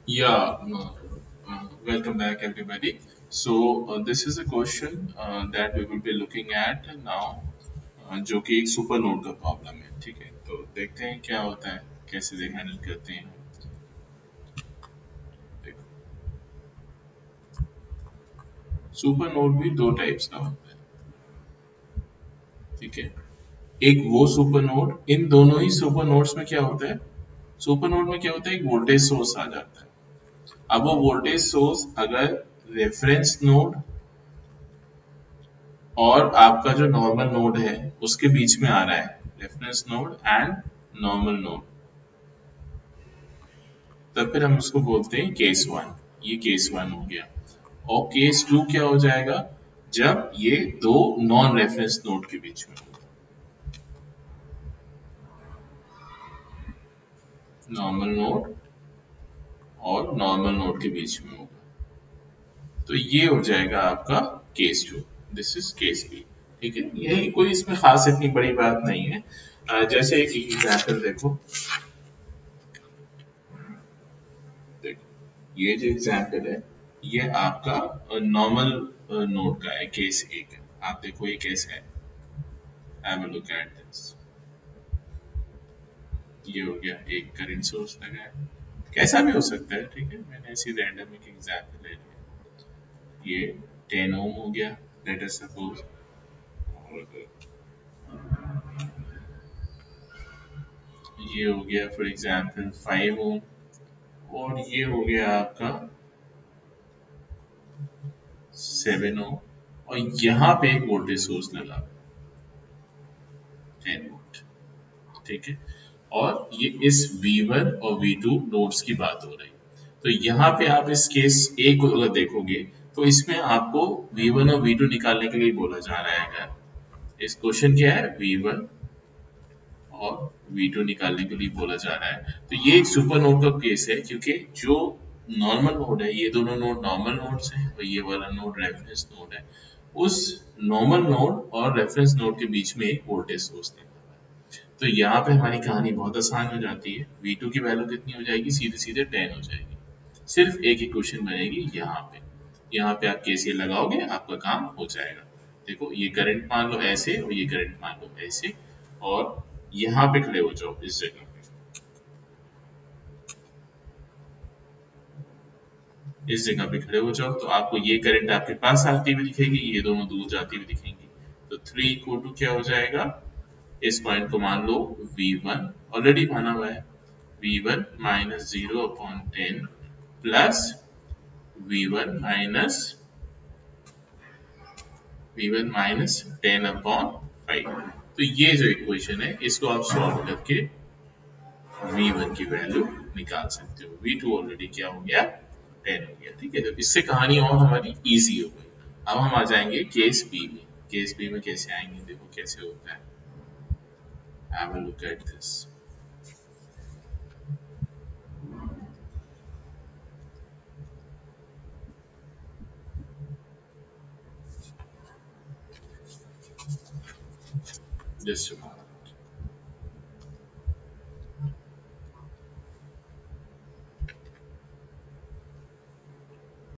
Yeah, welcome back, everybody. This is a question that we will be looking at now, जो कि एक super node का problem है। ठीक है, तो देखते हैं क्या होता है, कैसे से हैंडल करते हैं। देखो, सुपर नोड भी दो टाइप्स का होता है। ठीक है, एक वो सुपर नोड, इन दोनों ही सुपर नोड्स में क्या होता है, सुपर नोड में क्या होता है, एक वोल्टेज सोर्स आ जाता है। अब वो वोल्टेज सोर्स अगर रेफरेंस नोड और आपका जो नॉर्मल नोड है उसके बीच में आ रहा है, reference node and normal node, तब फिर हम उसको बोलते हैं केस वन। ये केस वन हो गया। और केस टू क्या हो जाएगा, जब ये दो नॉन रेफरेंस नोड के बीच में होगा, नॉर्मल नोड और नॉर्मल नोड के बीच में होगा। तो ये हो जाएगा आपका case two. This is case b. ठीक है, यही कोई इसमें खास इतनी बड़ी बात नहीं है। जैसे एक एग्जाम्पल देखो, देखो ये जो एग्जाम्पल है, ये आपका नॉर्मल नोड का है, केस एक है। आप देखो ये कैसा है, have a look at this. ये हो गया, एक करंट सोर्स लगा है, कैसा भी हो सकता है। ठीक है, मैंने ऐसी रैंडम एक एग्जाम्पल ले लिया। ये 10 ओम हो गया, लेट अस सपोज। और ये हो गया फॉर एग्जाम्पल 5 ओम। और ये हो गया आपका 7 ओम। और यहाँ पे एक वोल्टेज सोर्स लगा, 10 वोल्ट। ठीक है, और ये इस V1 और V2 नोड्स की बात हो रही है। तो यहाँ पे आप इस केस ए को अगर देखोगे, तो इसमें आपको V1 और V2 निकालने के लिए बोला जा रहा है। अगर इस क्वेश्चन क्या है, V1 और V2 निकालने के लिए बोला जा रहा है, तो ये एक सुपर नोड का केस है, क्योंकि जो नॉर्मल नोड है, ये दोनों नोड नॉर्मल नोड्स हैं और ये वाला नोड रेफरेंस नोड है। उस नॉर्मल नोड और रेफरेंस नोड के बीच में एक वोल्टेज सोर्स है। तो यहाँ पे हमारी कहानी बहुत आसान हो जाती है। V2 की वैल्यू कितनी हो जाएगी, सीधे सीधे 10 हो जाएगी। सिर्फ एक इक्वेशन बनेगी यहाँ पे, यहाँ पे आप KCL लगाओगे, आपका काम हो जाएगा। देखो ये करंट मान लो ऐसे, और ये करंट मान लो ऐसे, और यहाँ पे खड़े हो जाओ इस जगह पे, इस जगह पे खड़े हो जाओ, तो आपको ये करंट आपके पास आती हुई दिखेगी, ये दोनों दूर जाती हुई दिखेंगी। तो 3 इक्वल टू क्या हो जाएगा, इस पॉइंट को मान लो V1, ऑलरेडी माना हुआ है, V1 minus 0/10 plus V1 minus V1 minus 10/5। तो ये जो इक्वेशन है, इसको आप सॉल्व करके V1 की वैल्यू निकाल सकते हो। V2 ऑलरेडी क्या हो गया, 10 हो गया। ठीक है, तो इससे कहानी और हमारी इजी हो गई। अब हम आ जाएंगे केस बी में। केस बी में कैसे आएंगे, देखो कैसे होता है। Have a look at this. Just